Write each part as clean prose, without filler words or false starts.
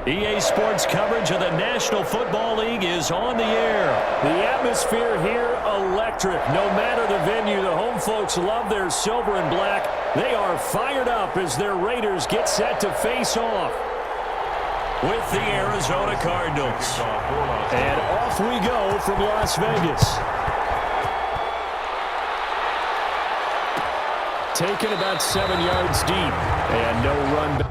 EA Sports coverage of the National Football League is on the air. The atmosphere here, electric. No matter the venue, the home folks love their silver and black. They are fired up as their Raiders get set to face off with the Arizona Cardinals. And off we go from Las Vegas. Taken about 7 yards deep, and no run back.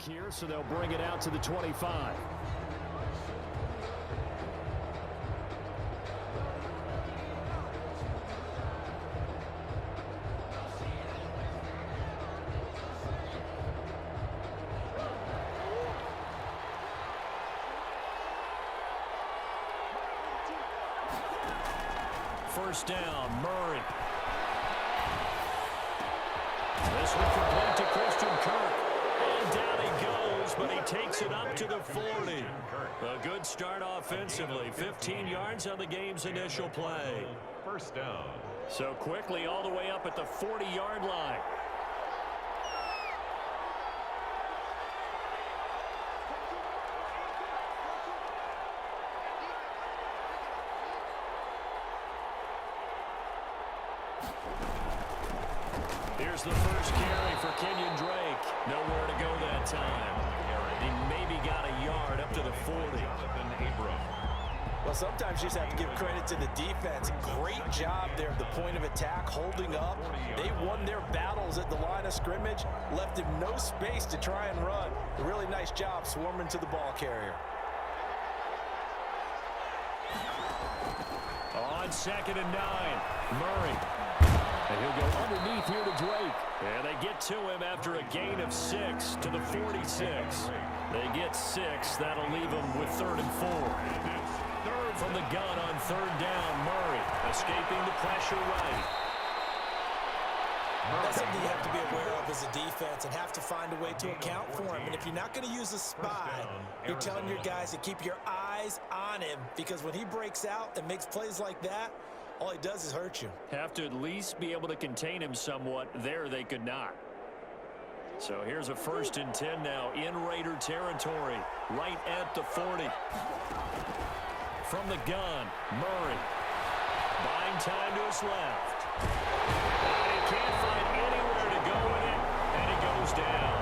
here, so they'll bring it out to the 25. First down, Murray. This one complete to Christian Kirk. And down he goes, but he takes it up to the 40. A good start offensively. 15 yards on the game's initial play. First down. So quickly all the way up at the 40-yard line. Here's the first carry for Kenyon Drake. Nowhere to go that time. He maybe got a yard up to the 40. Well, sometimes you just have to give credit to the defense. Great job there at the point of attack, holding up. They won their battles at the line of scrimmage, left him no space to try and run. A really nice job swarming to the ball carrier. On 2nd and 9, Murray. And he'll go underneath here to Drake. And they get to him after a gain of 6 to the 46. They get 6. That'll leave them with 3rd and 4. Third from the gun on 3rd down. Murray escaping the pressure right. That's something you have to be aware of as a defense and have to find a way to account for him. And if you're not going to use a spy, you're telling your guys to keep your eyes on him, because when he breaks out and makes plays like that, all he does is hurt you. Have to at least be able to contain him somewhat. There they could not. So here's a 1st and 10 now in Raider territory, right at the 40. From the gun, Murray. Buying time to his left. And he can't find anywhere to go with it, and he goes down.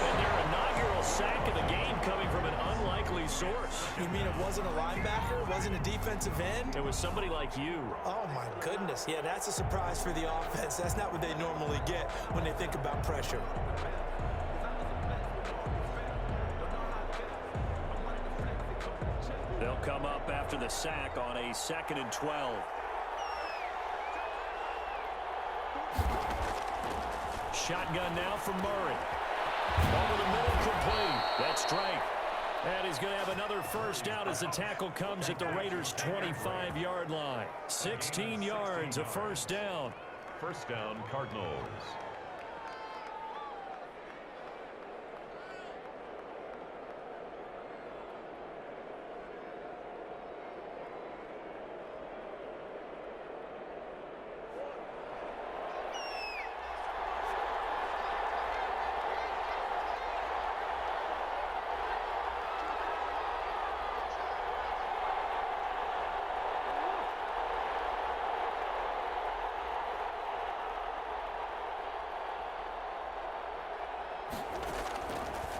And their inaugural sack of the game coming from an unlikely source. You mean it wasn't a linebacker? It wasn't a defensive end? It was somebody like you. Oh, my goodness. Yeah, that's a surprise for the offense. That's not what they normally get when they think about pressure. They'll come up after the sack on a 2nd and 12. Shotgun now from Murray. Over the middle, complete. That's Drake. And he's going to have another first down as the tackle comes at the Raiders' 25-yard line. 16 yards, a first down. First down, Cardinals.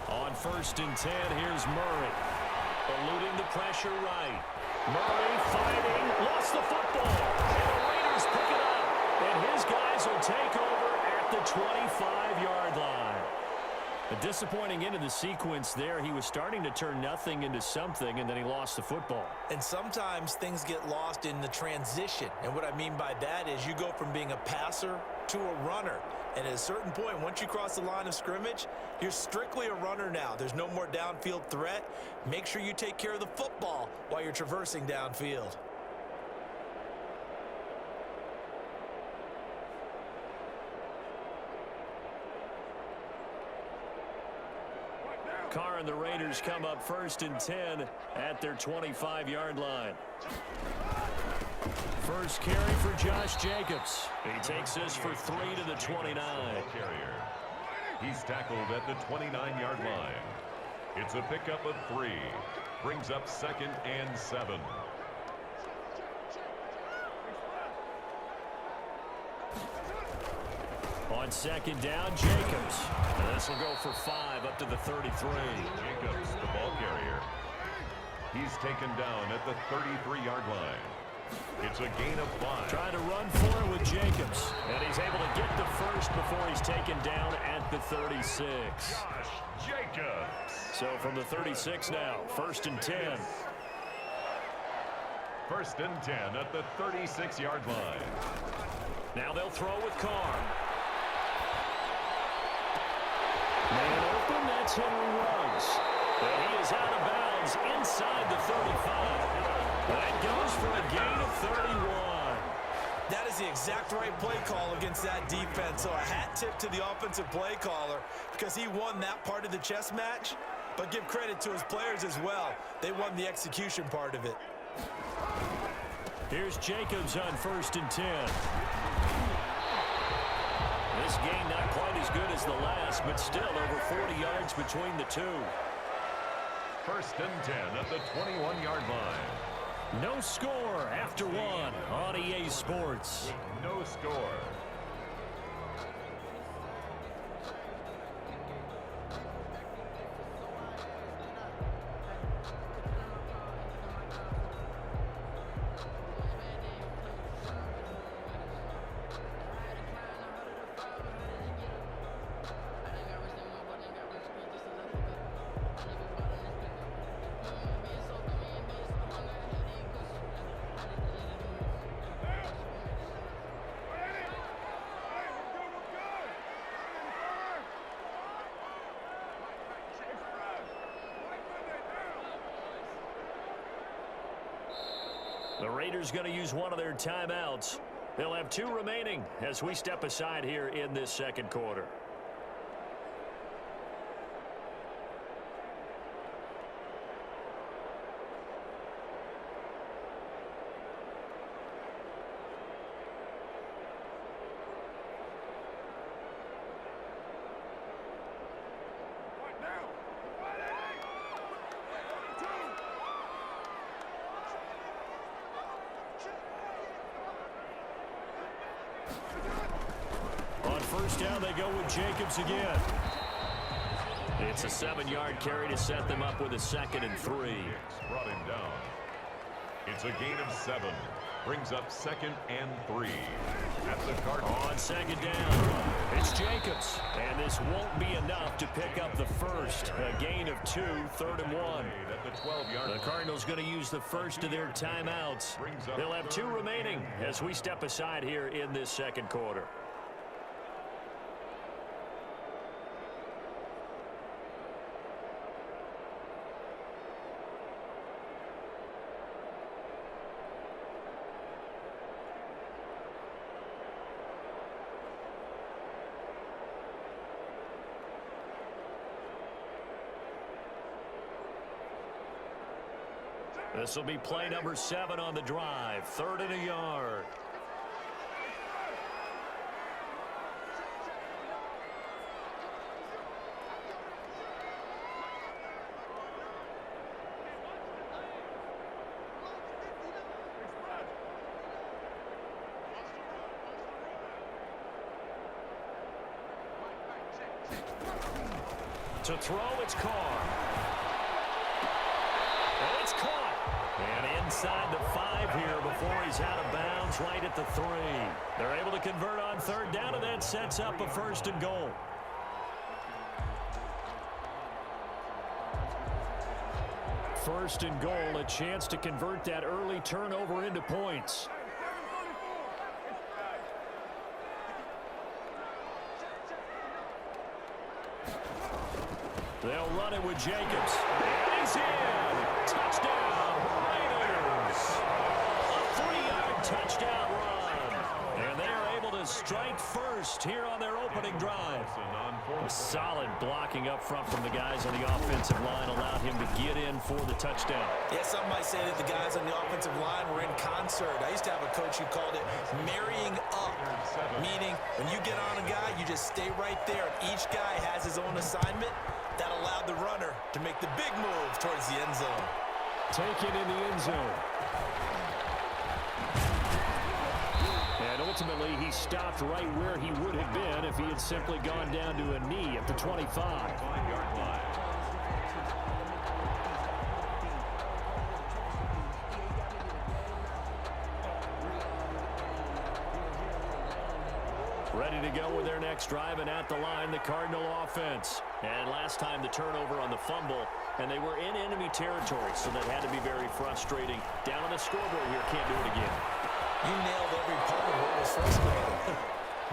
On 1st and 10, here's Murray. Eluding the pressure right. Murray fighting, lost the football. And the Raiders pick it up. And his guys will take over at the 25-yard line. A disappointing end of the sequence there. He was starting to turn nothing into something, and then he lost the football. And sometimes things get lost in the transition. And what I mean by that is you go from being a passer to a runner. And at a certain point, once you cross the line of scrimmage, you're strictly a runner now. There's no more downfield threat. Make sure you take care of the football while you're traversing downfield. Carr and the Raiders come up 1st and 10 at their 25-yard line. First carry for Josh Jacobs. He takes this for 3 to the 29. Carrier. He's tackled at the 29-yard line. It's a pickup of 3. Brings up 2nd and 7. On 2nd down, Jacobs. And this will go for 5 up to the 33. Jacobs, the ball carrier. He's taken down at the 33-yard line. It's a gain of 5. Trying to run for it with Jacobs. And he's able to get the first before he's taken down at the 36. Josh Jacobs. So from the 36 now, 1st and 10. 1st and 10 at the 36-yard line. Now they'll throw with Carr. Man open, that's Henry Ruggs. And he is out of bounds inside the 35. That goes for a gain of 31. That is the exact right play call against that defense. So a hat tip to the offensive play caller because he won that part of the chess match. But give credit to his players as well. They won the execution part of it. Here's Jacobs on 1st and 10. This game not quite as good as the last, but still over 40 yards between the two. 1st and 10 at the 21-yard line. No score after one on EA Sports. No score. The Raiders going to use one of their timeouts. They'll have 2 remaining as we step aside here in this second quarter. On 1st down, they go with Jacobs again. It's a 7-yard carry to set them up with a 2nd and 3. Brought him down. It's a gain of 7. Brings up 2nd and 3 at the Cardinals. On 2nd down, it's Jacobs. And this won't be enough to pick up the first. A gain of 2, 3rd and 1. At the 12-yard line. The Cardinals going to use the first of their timeouts. They'll have 2 remaining as we step aside here in this second quarter. This will be play number 7 on the drive. 3rd and a yard. To throw, it's Carr. It's caught. And inside the 5 here before he's out of bounds right at the 3. They're able to convert on 3rd down, and that sets up a 1st and goal. First and goal, a chance to convert that early turnover into points. They'll run it with Jacobs. And he's in. Touchdown, Raiders. A 3-yard touchdown run. And they are able to strike first here on their opening drive. A solid blocking up front from the guys on the offensive line allowed him to get in for the touchdown. Yeah, some might say that the guys on the offensive line were in concert. I used to have a coach who called it marrying up, meaning when you get on a guy, you just stay right there. Each guy has his own assignment. That allowed the runner to make the big move towards the end zone. Taken in the end zone. And ultimately, he stopped right where he would have been if he had simply gone down to a knee at the 25. 5-yard line. Ready to go with their next drive, and at the line, the Cardinal offense. And last time the turnover on the fumble, and they were in enemy territory, so that had to be very frustrating. Down on the scoreboard here, can't do it again. You nailed every part of what was frustrating.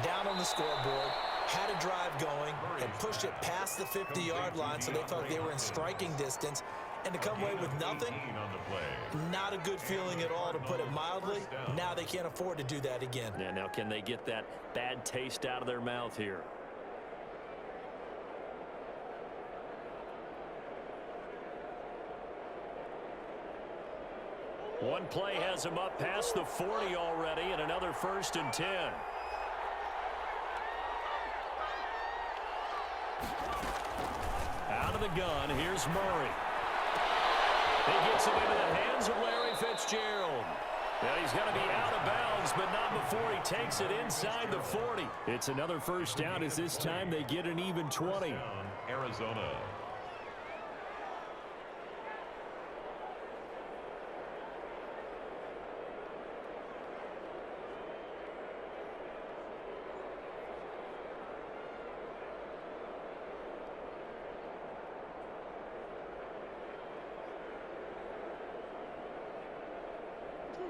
Down on the scoreboard, had a drive going, and pushed it past the 50-yard line so they felt they were in striking distance. And to come away with nothing, not a good feeling at all, to put it mildly. Now they can't afford to do that again. Yeah, now can they get that bad taste out of their mouth here? One play has him up past the 40 already, and another 1st and 10. Out of the gun, here's Murray. He gets it into the hands of Larry Fitzgerald. Now he's going to be out of bounds, but not before he takes it inside the 40. It's another 1st down, as this time they get an even 20. Arizona.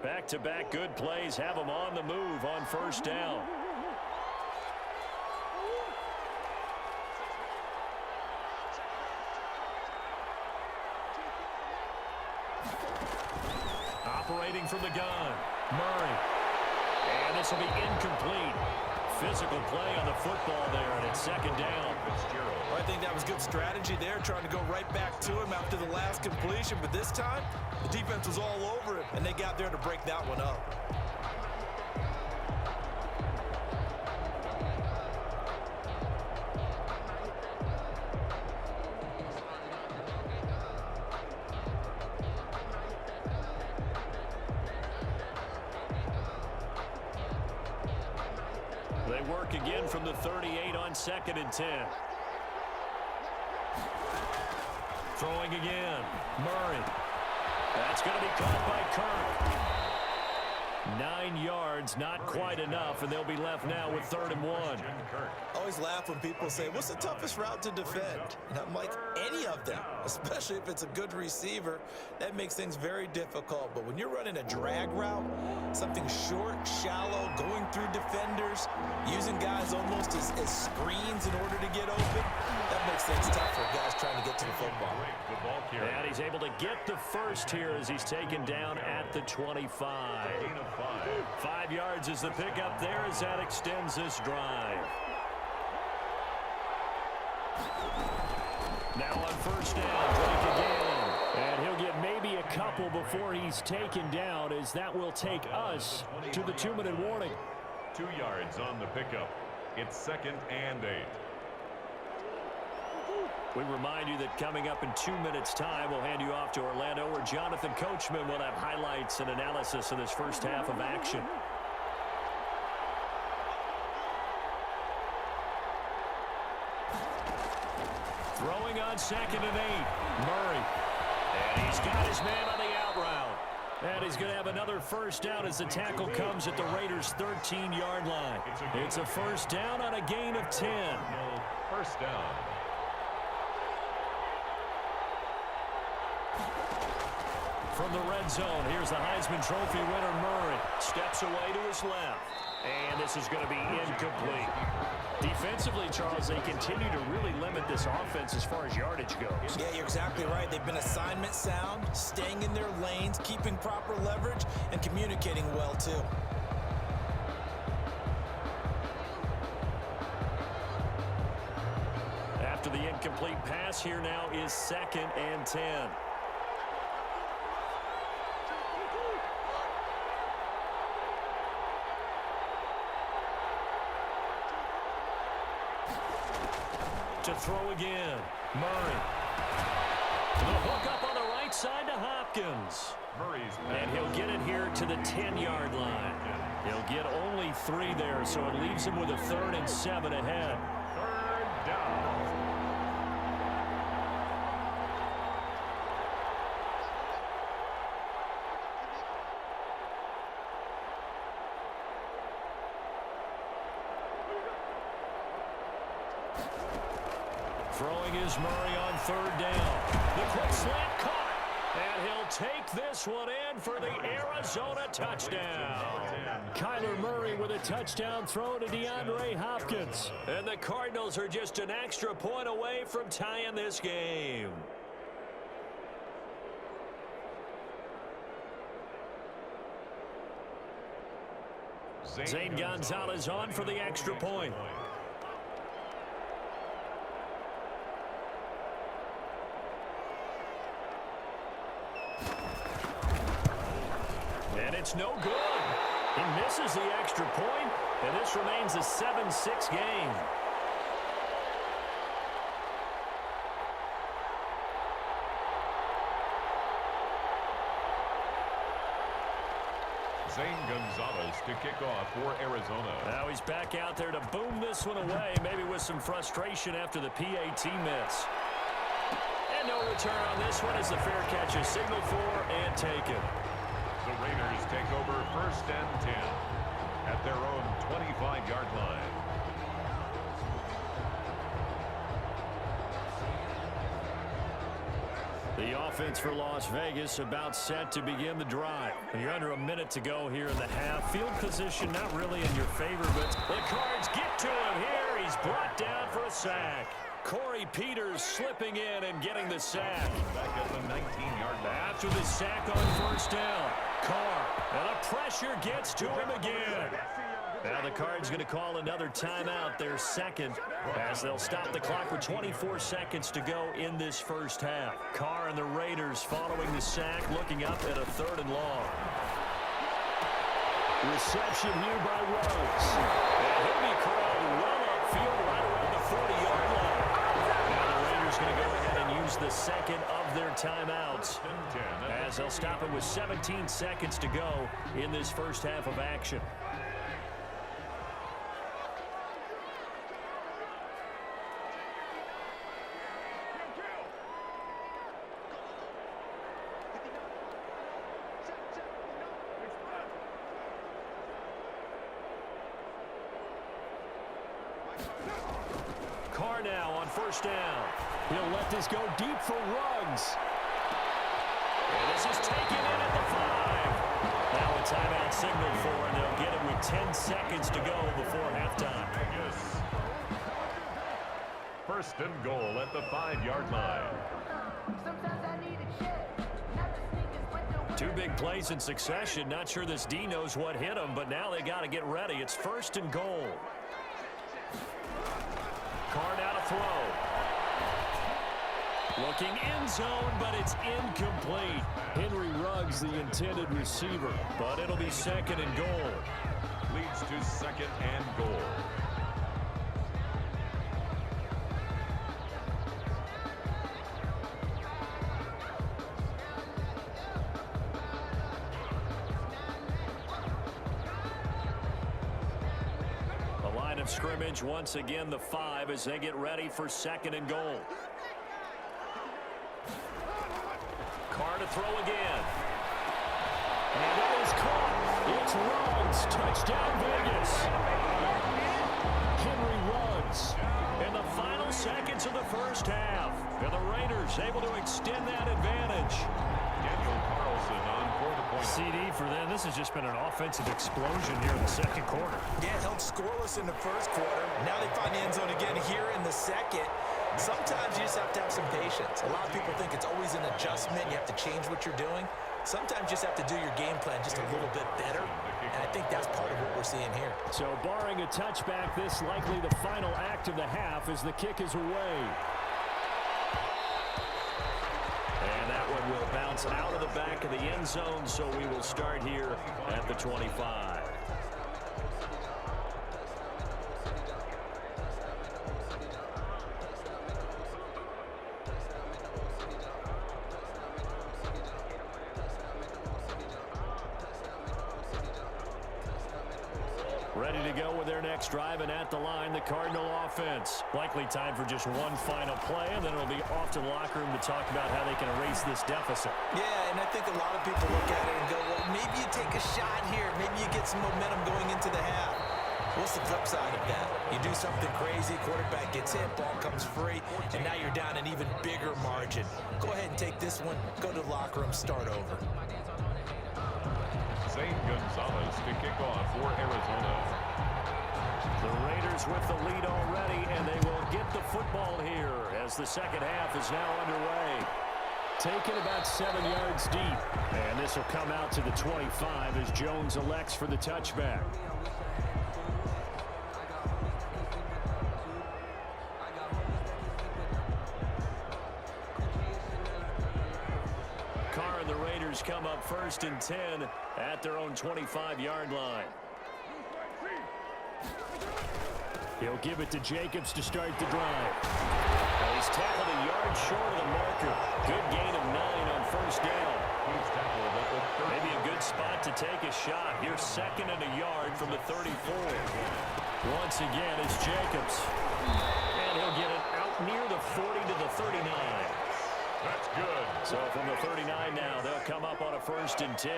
Back-to-back good plays have them on the move on 1st down. Operating from the gun, Murray. And this will be incomplete. Physical play on the football there, and it's 2nd down. Well, I think that was good strategy there, trying to go right back to him after the last completion. But this time, the defense was all over him, and they got there to break that one up. They work again from the 38 on 2nd and 10. Throwing again, Murray. That's going to be caught by Kirk. 9 yards, not quite enough, and they'll be left now with 3rd and 1. I always laugh when people say, what's the toughest route to defend? And I'm like, any of them, especially if it's a good receiver. That makes things very difficult. But when you're running a drag route, something short, shallow, going through defenders, using guys almost as screens in order to get open, that makes things tough for guys trying to get to the football. And he's able to get the 1st here as he's taken down at the 25. 5 yards is the pickup there as that extends this drive. Now on 1st down, Drake again. And he'll get maybe a couple before he's taken down, as that will take us to the 2-minute warning. 2 yards on the pickup. It's 2nd and 8. We remind you that coming up in 2 minutes' time, we'll hand you off to Orlando, where Jonathan Coachman will have highlights and analysis of this 1st half of action. Throwing on 2nd and 8, Murray. And he's got his man on the out route. And he's going to have another 1st down as the tackle comes at the Raiders' 13-yard line. It's a 1st down on a gain of 10. 1st down. From the red zone, here's the Heisman Trophy winner, Murray. Steps away to his left. And this is going to be incomplete. Defensively, Charles, they continue to really limit this offense as far as yardage goes. Yeah, you're exactly right. They've been assignment sound, staying in their lanes, keeping proper leverage, and communicating well, too. After the incomplete pass, here now is 2nd and 10. To throw again, Murray. The hook up on the right side to Hopkins. And he'll get it here to the 10-yard line. He'll get only 3 there, so it leaves him with a 3rd and 7 ahead. 3rd down. Throwing is Murray on third down. The quick slant caught. And he'll take this one in for the Arizona touchdown. Kyler Murray with a touchdown throw to DeAndre Hopkins. And the Cardinals are just an extra point away from tying this game. Zane Gonzalez on for the extra point. And it's no good. He misses the extra point, and this remains a 7-6 game. Zane Gonzalez to kick off for Arizona. Now he's back out there to boom this one away, maybe with some frustration after the PAT miss. And no return on this one as the fair catch is signaled for and taken. The Raiders take over 1st and 10 at their own 25-yard line. The offense for Las Vegas about set to begin the drive. You're under a minute to go here in the half. Field position not really in your favor, but the Cards get to him here. He's brought down for a sack. Corey Peters slipping in and getting the sack. Back at the 19-yard line. After the sack on 1st down, Carr, and the pressure gets to him again. Now the Cards going to call another timeout, their second, as they'll stop the clock with 24 seconds to go in this first half. Carr and the Raiders following the sack, looking up at a 3rd and long. Reception here by Ruggs. And he'll be called well upfield right around the 40-yard line. Now the Raiders going to go ahead and use the second of their timeouts, as they'll stop it with 17 seconds to go in this first half of action. Carr now on 1st down. He'll let this go deep for Ruggs. And this is taken in at the 5. Now a timeout signal for, and they'll get it with 10 seconds to go before halftime. 1st and goal at the 5-yard line. Two big plays in succession. Not sure this D knows what hit him, but now they got to get ready. It's 1st and goal. Carr now to throw. Looking end zone, but it's incomplete. Henry Ruggs, the intended receiver, but it'll be 2nd and goal. Leads to 2nd and goal. Of scrimmage once again the 5 as they get ready for 2nd and goal. Carr to throw again. And it is caught. It's Ruggs. Touchdown Vegas. Henry Ruggs in the final seconds of the first half. And the Raiders able to extend that advantage. CD for them. This has just been an offensive explosion here in the 2nd quarter. Yeah, held scoreless in the 1st quarter. Now they find the end zone again here in the 2nd. Sometimes you just have to have some patience. A lot of people think it's always an adjustment. You have to change what you're doing. Sometimes you just have to do your game plan just a little bit better. And I think that's part of what we're seeing here. So barring a touchback, this likely the final act of the half as the kick is away. And that one will bounce out of the back of the end zone, so we will start here at the 25. Ready to go with their next drive, and at the line, the Cardinal offense. Likely time for just one final play, and then it'll be off to the locker room to talk about how they can erase this deficit. Yeah, and I think a lot of people look at it and go, well, maybe you take a shot here. Maybe you get some momentum going into the half. What's the flip side of that? You do something crazy, quarterback gets hit, ball comes free, and now you're down an even bigger margin. Go ahead and take this one, go to the locker room, start over. Zane Gonzalez to kick off for Arizona. The Raiders with the lead already, and they will get the football here as the second half is now underway. Taken about 7 yards deep, and this will come out to the 25 as Jones elects for the touchback. Carr and the Raiders come up first and 10 at their own 25-yard line. He'll give it to Jacobs to start the drive. He's tackled a yard short of the marker. Good gain of 9 on first down. He's tackled at the 30. Maybe a good spot to take a shot. Here's second and a yard from the 34. Once again, it's Jacobs. And he'll get it out near the 40 to the 39. That's good. So from the 39 now, they'll come up on a first and 10.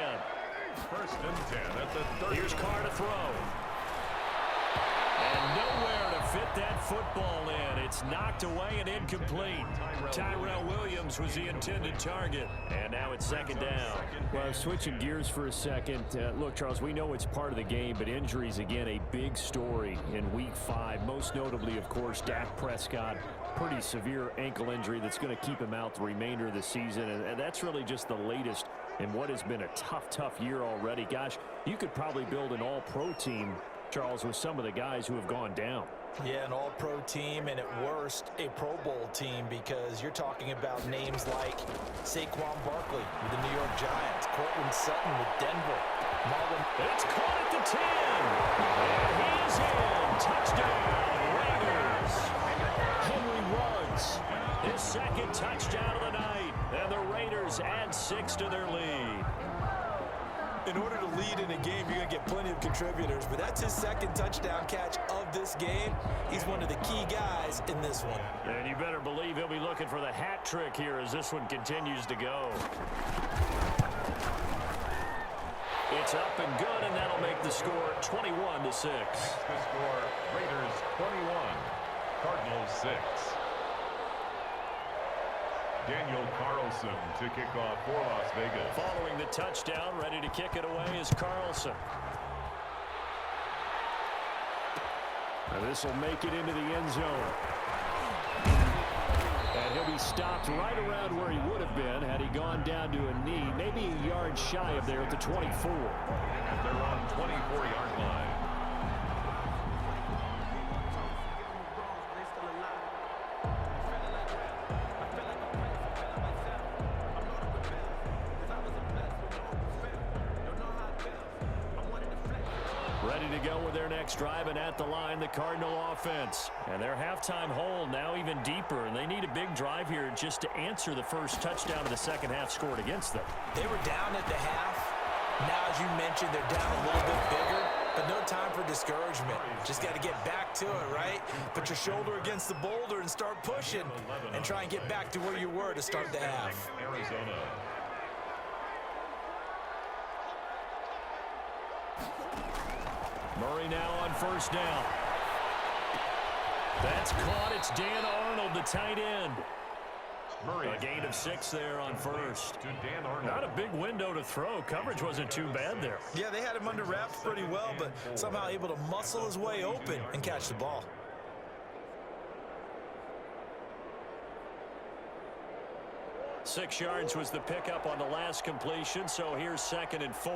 First and 10 at the 30. Here's Carr to throw. And nowhere to fit that football in. It's knocked away and incomplete. Tyrell Williams was the intended target. And now it's second down. Well, switching gears for a second. Look, Charles, we know it's part of the game, but injuries, again, a big story in Week 5. Most notably, of course, Dak Prescott. Pretty severe ankle injury that's going to keep him out the remainder of the season. And that's really just the latest in what has been a tough year already. Gosh, you could probably build an all-pro team, Charles, with some of the guys who have gone down. Yeah, an all-pro team, and at worst, a Pro Bowl team, because you're talking about names like Saquon Barkley with the New York Giants, Cortland Sutton with Denver, Marlon. It's caught at the 10. And he is in. Touchdown, Raiders. Henry runs his second touchdown of the night, and the Raiders add 6 to their lead. In order to lead in a game, you're going to get plenty of contributors, but that's his second touchdown catch of this game. He's one of the key guys in this one. And you better believe he'll be looking for the hat trick here as this one continues to go. It's up and good, and that'll make the score 21-6. The score, Raiders 21, Cardinals 6. Daniel Carlson to kick off for Las Vegas. Following the touchdown, ready to kick it away is Carlson. And this will make it into the end zone. And he'll be stopped right around where he would have been had he gone down to a knee, maybe a yard shy of there at the 24. At their own 24-yard line. Ready to go with their next drive, and at the line, the Cardinal offense. And their halftime hole now even deeper, and they need a big drive here just to answer the first touchdown of the second half scored against them. They were down at the half. Now, as you mentioned, they're down a little bit bigger, but no time for discouragement. Just got to get back to it, right? Put your shoulder against the boulder and start pushing and try and get back to where you were to start the half. Arizona. Murray now on first down. That's caught. It's Dan Arnold, the tight end. Murray. A gain of 6 there on first. To Dan Arnold. Not a big window to throw. Coverage wasn't too bad there. Yeah, they had him under wraps pretty well, but somehow able to muscle his way open and catch the ball. Six yards was the pickup on the last completion, so here's second and 4.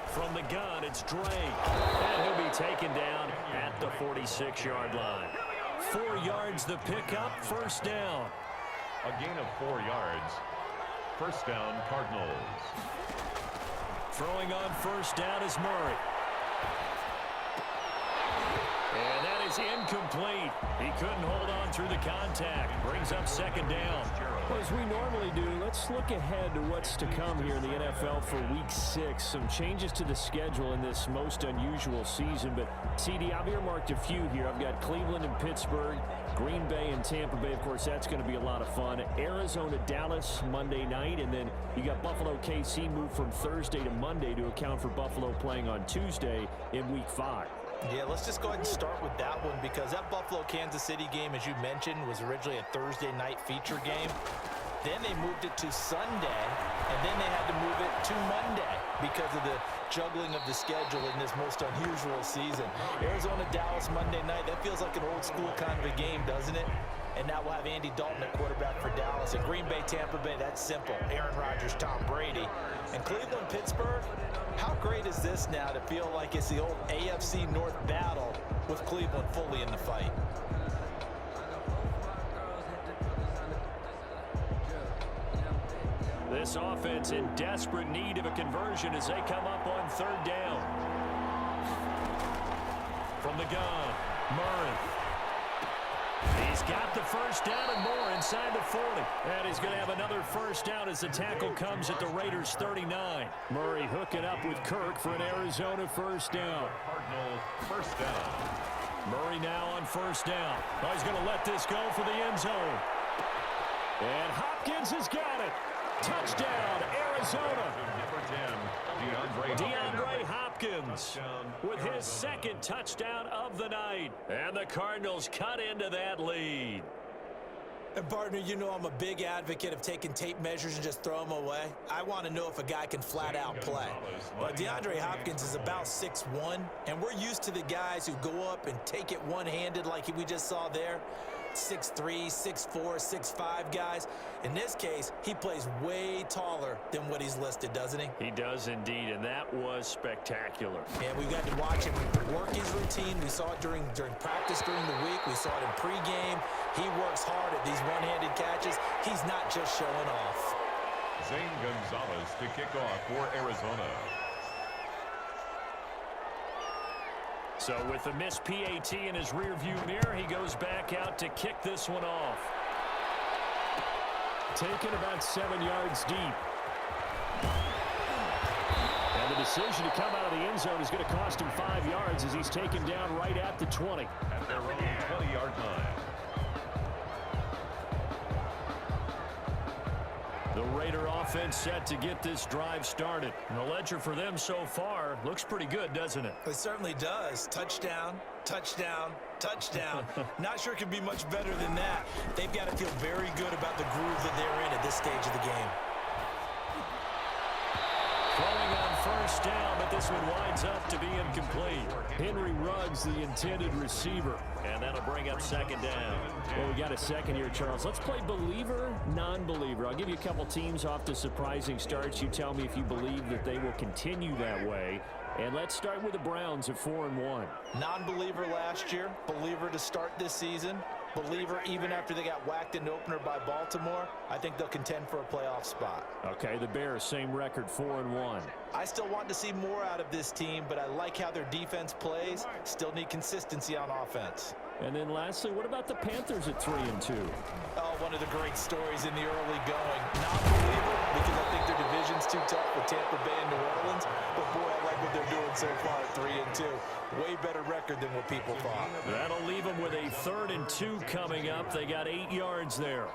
From the gun, it's Drake. And he'll be taken down at the 46-yard line. 4 yards the pickup, first down. A gain of 4 yards. First down, Cardinals. Throwing on first down is Murray. And that is incomplete. He couldn't hold on through the contact. Brings up second down. Well, as we normally do, let's look ahead to what's to come here in the NFL for Week 6. Some changes to the schedule in this most unusual season. But, CD, I've earmarked a few here. I've got Cleveland and Pittsburgh, Green Bay and Tampa Bay. Of course, that's going to be a lot of fun. Arizona, Dallas, Monday night. And then you got Buffalo, KC moved from Thursday to Monday to account for Buffalo playing on Tuesday in Week 5. Yeah, let's just go ahead and start with that one because that Buffalo-Kansas City game, as you mentioned, was originally a Thursday night feature game. Then they moved it to Sunday, and then they had to move it to Monday because of the juggling of the schedule in this most unusual season. Arizona-Dallas Monday night, that feels like an old-school kind of a game, doesn't it? And now we'll have Andy Dalton at quarterback for Dallas. And Green Bay, Tampa Bay, that's simple. Aaron Rodgers, Tom Brady. And Cleveland, Pittsburgh, how great is this now to feel like it's the old AFC North battle with Cleveland fully in the fight? This offense in desperate need of a conversion as they come up on third down. From the gun, Murray. He's got the first down and more inside the 40. And he's going to have another first down as the tackle comes at the Raiders' 39. Murray hooking up with Kirk for an Arizona first down. Cardinal first down. Murray now on first down. Oh, he's going to let this go for the end zone. And Hopkins has got it. Touchdown, Arizona. DeAndre Hopkins with his second touchdown of the night. And the Cardinals cut into that lead. And partner, you know I'm a big advocate of taking tape measures and just throw them away. I want to know if a guy can flat out play. But DeAndre Hopkins is about 6'1", and we're used to the guys who go up and take it one-handed like we just saw there. 6'3", 6'4", 6'5" guys. In this case, he plays way taller than what he's listed, doesn't he? He does indeed, and that was spectacular. And we've got to watch him work his routine. We saw it during practice during the week. We saw it in pregame. He works hard at these one-handed catches. He's not just showing off. Zane Gonzalez to kick off for Arizona. So with the missed PAT in his rearview mirror, he goes back out to kick this one off. Taken about 7 yards deep. And the decision to come out of the end zone is going to cost him 5 yards as he's taken down right at the 20. At their own 20-yard line. The Raider offense set to get this drive started. And the ledger for them so far looks pretty good, doesn't it? It certainly does. Touchdown, touchdown, touchdown. Not sure it can be much better than that. They've got to feel very good about the groove that they're in at this stage of the game. Throwing on first down, but this one winds up to be incomplete. Henry Ruggs, the intended receiver. And that'll bring up second down. Well, we got a second here, Charles. Let's play believer, non-believer. I'll give you a couple teams off to surprising starts. You tell me if you believe that they will continue that way. And let's start with the Browns at 4-1. Non-believer last year, believer to start this season. Believer even after they got whacked in the opener by Baltimore. I think they'll contend for a playoff spot. Okay, the Bears, same record, 4-1. I still want to see more out of this team, but I like how their defense plays. Still need consistency on offense. And then lastly, what about the Panthers at 3-2? Oh, one of the great stories in the early going. Non-believer because I think their division's too tough with Tampa Bay and New Orleans. But boy, I like what they're doing so far at 3-2. Way better record than what people thought. That'll leave them with a 3rd and 2 coming up. They got 8 yards there.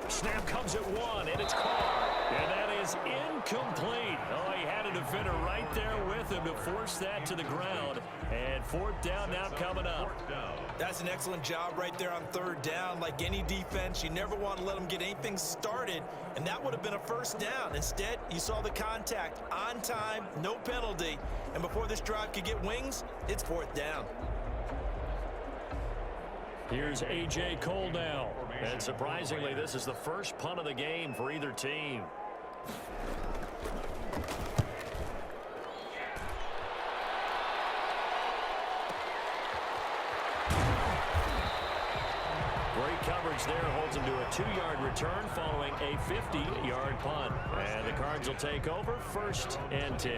Snap comes at 1, and it's caught. And that is incomplete. Oh, he had a defender right there with him to force that to the ground. And 4th down now coming up. That's an excellent job right there on 3rd down. Like any defense, you never want to let them get anything started. And that would have been a 1st down. Instead, you saw the contact on time, no penalty. And before this drive could get wings, it's 4th down. Here's A.J. Cole now. And surprisingly, this is the first punt of the game for either team. coverage there holds him to a 2-yard return following a 50-yard punt. And the Cards will take over 1st and 10.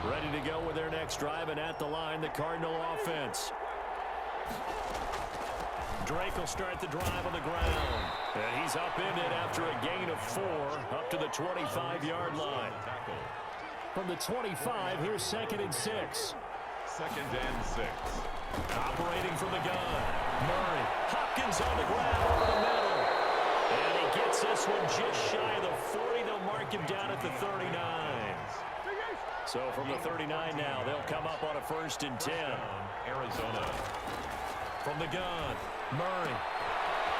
Ready to go with their next drive, and at the line, the Cardinal offense. Drake will start the drive on the ground. And he's upended after a gain of 4 up to the 25-yard line. From the 25, here's 2nd and 6. 2nd and 6. Operating from the gun. Murray. Hopkins on the ground over the middle. And he gets this one just shy of the 40. They'll mark him down at the 39. So from the 39 now, they'll come up on a 1st and 10. Arizona. From the gun, Murray.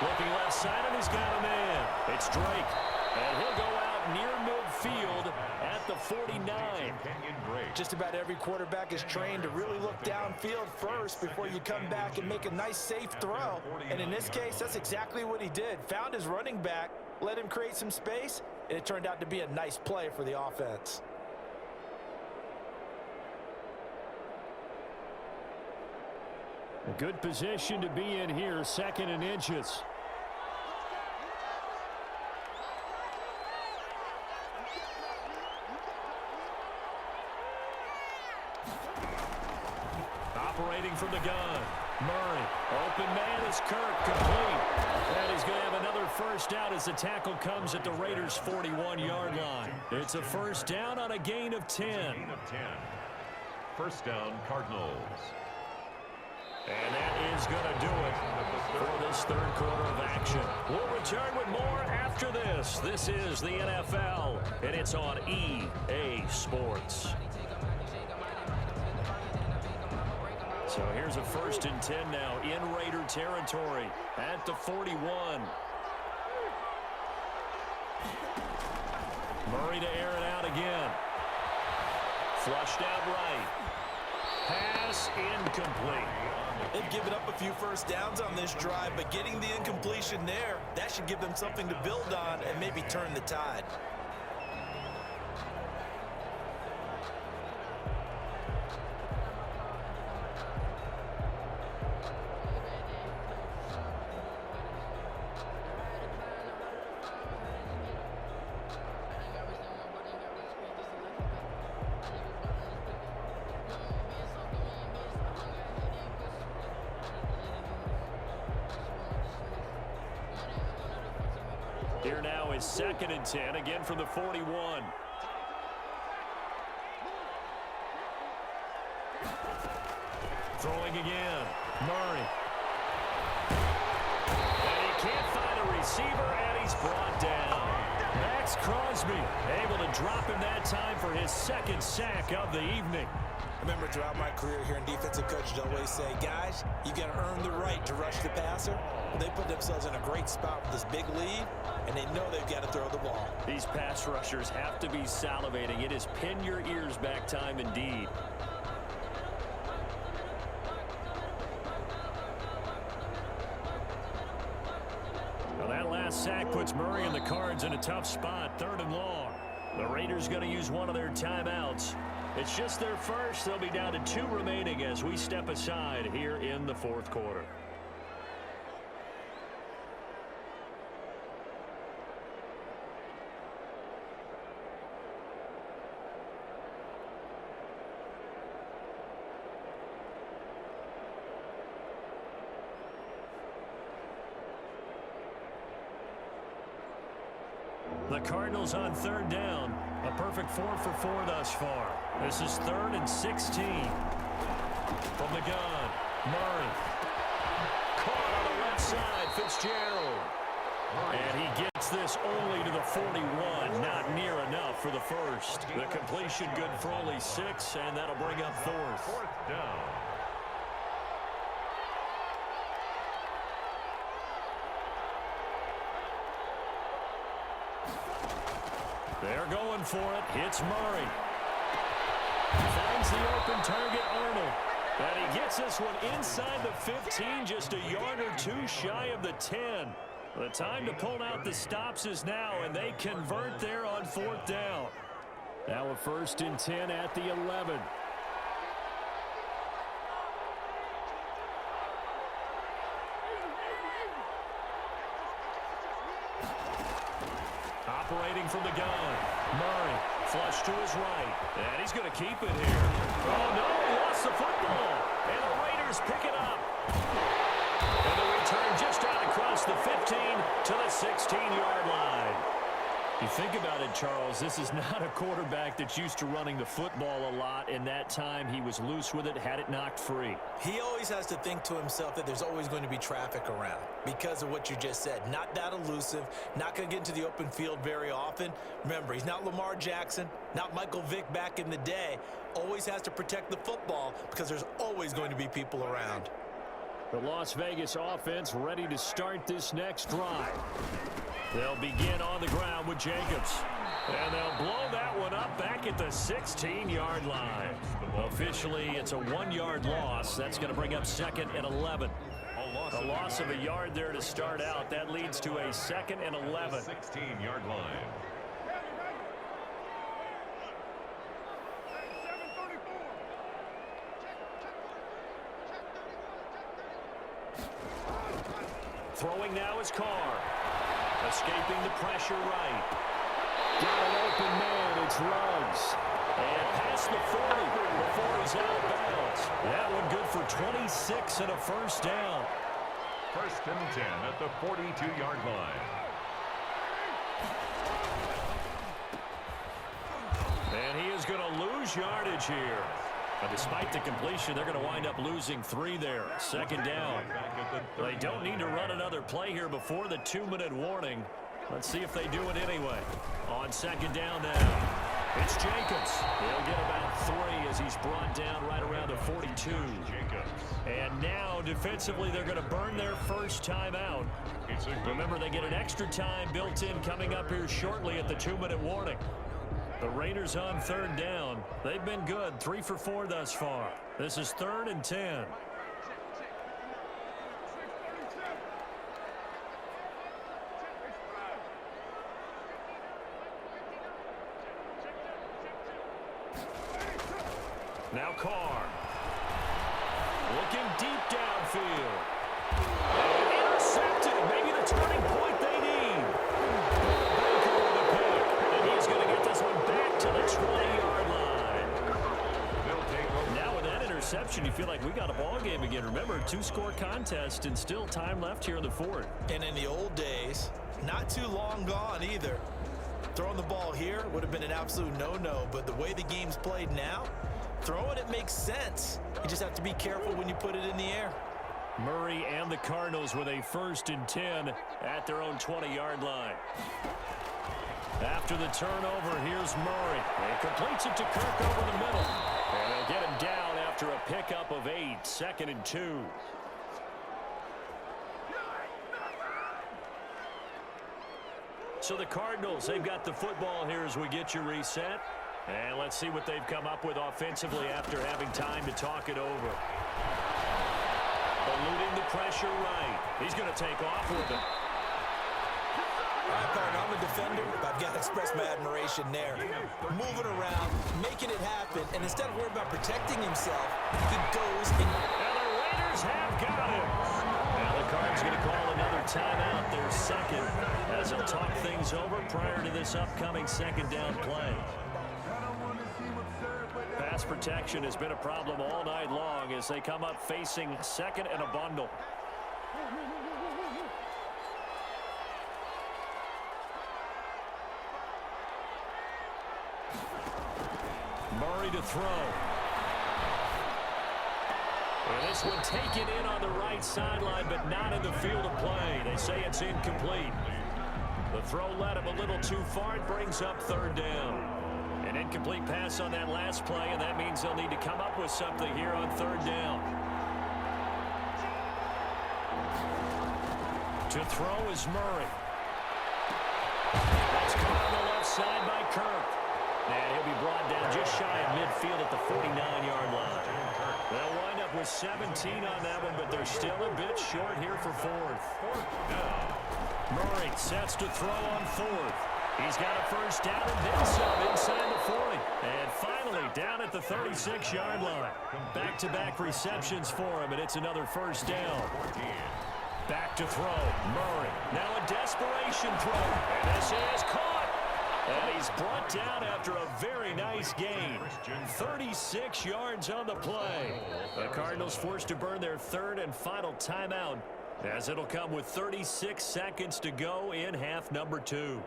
Looking left side, and he's got a man. It's Drake. And he'll go out near midfield at the 49. Just about every quarterback is trained to really look downfield first before you come back and make a nice, safe throw. And in this case, that's exactly what he did. Found his running back, let him create some space, and it turned out to be a nice play for the offense. A good position to be in here, 2nd and inches. Operating from the gun. Murray. Open man is Kirk, complete. And he's going to have another 1st down as the tackle comes at the Raiders' 41-yard line. It's a 1st down on a gain of 10. 1st down, Cardinals. And that is going to do it for this 3rd quarter of action. We'll return with more after this. This is the NFL, and it's on EA Sports. So here's a 1st and 10 now in Raider territory at the 41. Murray to air it out again. Flushed out right. Pass incomplete. They've given up a few 1st downs on this drive, but getting the incompletion there, that should give them something to build on and maybe turn the tide. Here now is 2nd and 10, again from the 41. Throwing again. Murray. And he can't find a receiver, and he's brought down. Max Crosby able to drop him that time for his 2nd sack of the evening. I remember throughout my career here in defensive coaches always say, guys, you got to earn the right to rush the passer. They put themselves in a great spot with this big lead, and they know they've got to throw the ball. These pass rushers have to be salivating. It is pin your ears back time indeed. Well, that last sack puts Murray and the Cards in a tough spot, 3rd and long. The Raiders going to use one of their timeouts. It's just their first. They'll be down to 2 remaining as we step aside here in the 4th quarter. The Cardinals on 3rd down. A perfect 4 for 4 thus far. This is 3rd and 16. From the gun, Murray. Caught on the left side, Fitzgerald. And he gets this only to the 41. Not near enough for the 1st. The completion good for only 6, and that'll bring up 4th. 4th down. They're going for it. It's Murray. Finds the open target, Arnold. And he gets this one inside the 15, just a yard or 2 shy of the 10. The time to pull out the stops is now, and they convert there on 4th down. Now a 1st and 10 at the 11. Operating from the gun. Murray, flush to his right. And he's going to keep it here. Oh, no, he lost the football. And the Raiders pick it up. And the return just out across the 15 to the 16-yard line. You think about it, Charles, this is not a quarterback that's used to running the football a lot. In that time, he was loose with it, had it knocked free. He always has to think to himself that there's always going to be traffic around because of what you just said. Not that elusive, not going to get into the open field very often. Remember, he's not Lamar Jackson, not Michael Vick back in the day. Always has to protect the football because there's always going to be people around. The Las Vegas offense ready to start this next drive. They'll begin on the ground with Jacobs. And they'll blow that one up back at the 16-yard line. Officially, it's a 1-yard loss. That's going to bring up 2nd and 11. A loss of a yard there to start out. That leads to a 2nd and 11. 16-yard line. Throwing now is Carr. Escaping the pressure right. Got an open man. It's Ruggs. And past the 40 before he's out of bounds. That one good for 26 and a 1st down. 1st and 10 at the 42-yard line. And he is going to lose yardage here. But despite the completion, they're going to wind up losing 3 there. 2nd down. They don't need to run another play here before the 2-minute warning. Let's see if they do it anyway. On 2nd down now, it's Jacobs. He'll get about 3 as he's brought down right around the 42. And now, defensively, they're going to burn their first time out. Remember, they get an extra time built in coming up here shortly at the 2-minute warning. The Raiders on 3rd down. They've been good, 3 for 4 thus far. This is 3rd and 10. Now Carr. Looking deep downfield. Intercepted. Maybe the turning point they need. Baker with a pick. And he's going to get this one back to the 20-yard line. Now with that interception, you feel like we got a ball game again. Remember, 2-score contest and still time left here in the 4th. And in the old days, not too long gone either. Throwing the ball here would have been an absolute no-no, but the way the game's played now, throwing it makes sense. You just have to be careful when you put it in the air. Murray and the Cardinals with a 1st and 10 at their own 20-yard line. After the turnover, here's Murray. He completes it to Kirk over the middle. And they'll get him down after a pickup of 8, 2nd and 2. So the Cardinals, they've got the football here as we get you reset. And let's see what they've come up with offensively after having time to talk it over. Eluding the pressure right. He's going to take off with it. All right, partner, I'm a defender. I've got to express my admiration there. Moving around, making it happen, and instead of worrying about protecting himself, he goes and... And the Raiders have got him. Now the Cards going to call another timeout, their 2nd, as they'll talk things over prior to this upcoming 2nd down play. Pass protection has been a problem all night long as they come up facing 2nd and a bundle. Murray to throw. And this one taken in on the right sideline, but not in the field of play. They say it's incomplete. The throw led him a little too far. It brings up 3rd down. An incomplete pass on that last play, and that means they'll need to come up with something here on 3rd down. To throw is Murray. That's caught on the left side by Kirk. And he'll be brought down just shy of midfield at the 49-yard line. They'll wind up with 17 on that one, but they're still a bit short here for 4th. Murray sets to throw on fourth. He's got a first down and then some inside the 40. And finally down at the 36-yard line. Back-to-back receptions for him, and it's another first down. Back to throw. Murray. Now a desperation throw. And this is caught. And he's brought down after a very nice gain. 36 yards on the play. The Cardinals forced to burn their third and final timeout, as it'll come with 36 seconds to go in half number 2.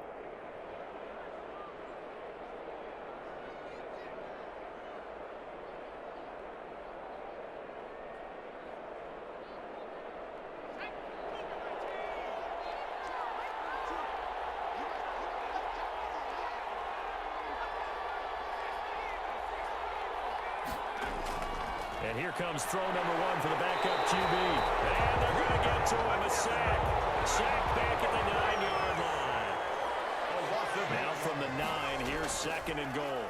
And here comes throw number 1 for the backup QB. And they're going to get to him. A sack. Sack back at the 9-yard line. Now from the 9, here's second and goal.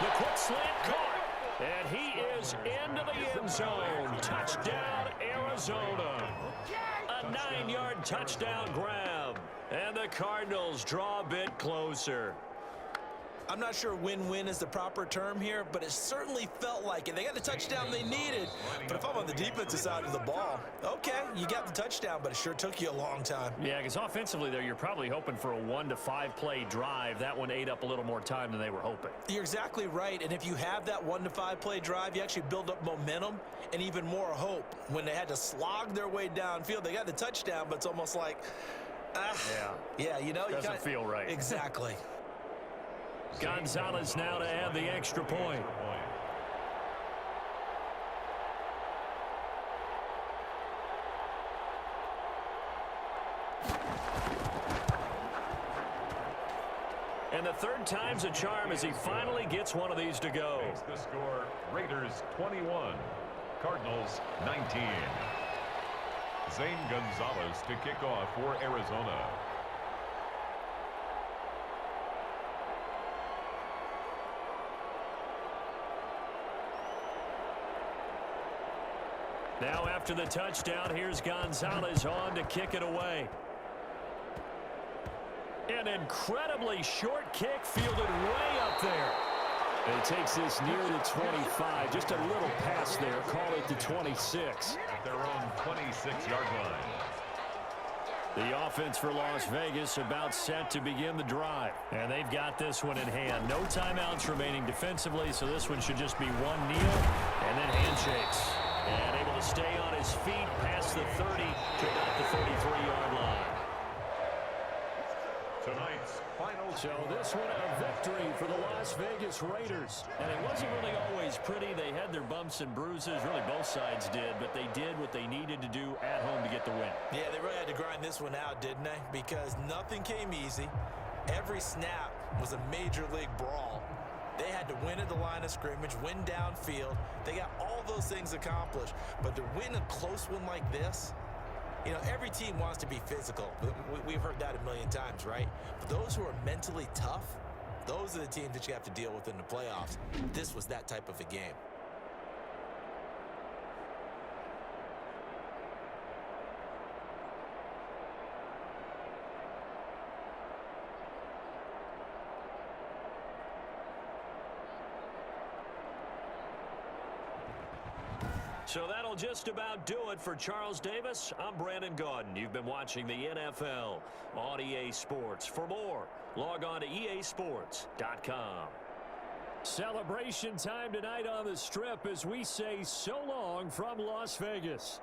The quick slant caught. And he is into the end zone. Touchdown, Arizona. A 9-yard touchdown grab. And the Cardinals draw a bit closer. I'm not sure win-win is the proper term here, but it certainly felt like it. They got the touchdown they needed, but if I'm on the defensive side of the ball, okay, you got the touchdown, but it sure took you a long time. Yeah, because offensively there, you're probably hoping for a 1 to 5 play drive. That one ate up a little more time than they were hoping. You're exactly right, and if you have that 1 to 5 play drive, you actually build up momentum and even more hope. When they had to slog their way downfield, they got the touchdown, but it's almost like, yeah, you know, doesn't feel right. Exactly. Gonzalez now to add the extra point. And the third time's a charm as he finally gets one of these to go. Makes the score Raiders 21, Cardinals 19. Zane Gonzalez to kick off for Arizona. Now after the touchdown, here's Gonzalez on to kick it away. An incredibly short kick fielded way up there. And he takes this near the 25. Just a little pass there. Call it the 26. At their own 26-yard line. The offense for Las Vegas about set to begin the drive. And they've got this one in hand. No timeouts remaining defensively, so this one should just be one kneel and then handshakes. And able to stay on his feet past the 30 to about the 33-yard line. Tonight's final. So this one a victory for the Las Vegas Raiders. And it wasn't really always pretty. They had their bumps and bruises. Really both sides did. But they did what they needed to do at home to get the win. Yeah, they really had to grind this one out, didn't they? Because nothing came easy. Every snap was a major league brawl. They had to win at the line of scrimmage, win downfield. They got all those things accomplished. But to win a close one like this, you know, every team wants to be physical. We've heard that a million times, right? But those who are mentally tough, those are the teams that you have to deal with in the playoffs. This was that type of a game. So that'll just about do it for Charles Davis. I'm Brandon Gaudin. You've been watching the NFL on EA Sports. For more, log on to easports.com. Celebration time tonight on the Strip as we say so long from Las Vegas.